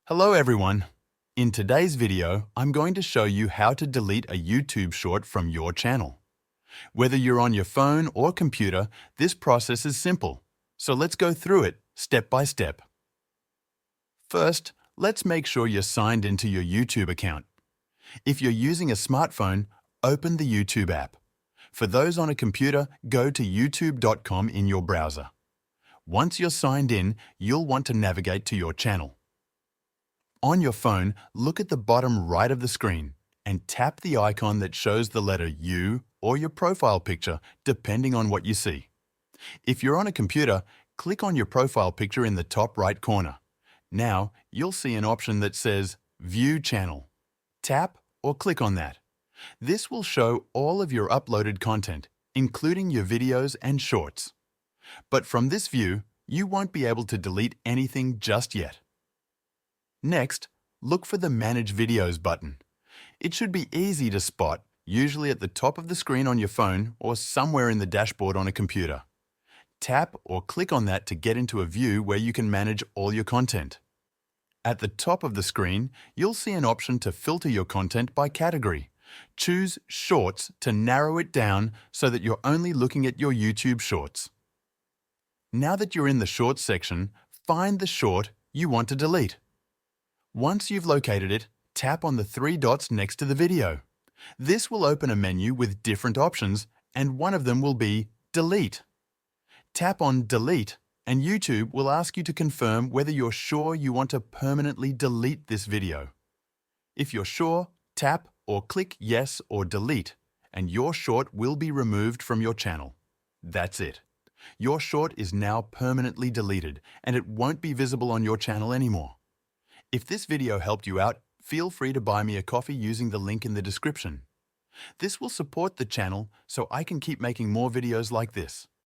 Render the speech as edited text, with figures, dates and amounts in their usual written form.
Hello everyone. In today's video, I'm going to show you how to delete a YouTube short from your channel. Whether you're on your phone or computer, this process is simple. So let's go through it step by step. First, let's make sure you're signed into your YouTube account. If you're using a smartphone, open the YouTube app. For those on a computer, go to youtube.com in your browser. Once you're signed in, you'll want to navigate to your channel. On your phone, look at the bottom right of the screen and tap the icon that shows the letter U or your profile picture, depending on what you see. If you're on a computer, click on your profile picture in the top right corner. Now, you'll see an option that says View Channel. Tap or click on that. This will show all of your uploaded content, including your videos and shorts. But from this view, you won't be able to delete anything just yet. Next, look for the Manage Videos button. It should be easy to spot, usually at the top of the screen on your phone or somewhere in the dashboard on a computer. Tap or click on that to get into a view where you can manage all your content. At the top of the screen, you'll see an option to filter your content by category. Choose Shorts to narrow it down so that you're only looking at your YouTube Shorts. Now that you're in the Shorts section, find the short you want to delete. Once you've located it, tap on the three dots next to the video. This will open a menu with different options, and one of them will be Delete. Tap on Delete, and YouTube will ask you to confirm whether you're sure you want to permanently delete this video. If you're sure, tap or click Yes or Delete, and your short will be removed from your channel. That's it. Your short is now permanently deleted, and it won't be visible on your channel anymore. If this video helped you out, feel free to buy me a coffee using the link in the description. This will support the channel so I can keep making more videos like this.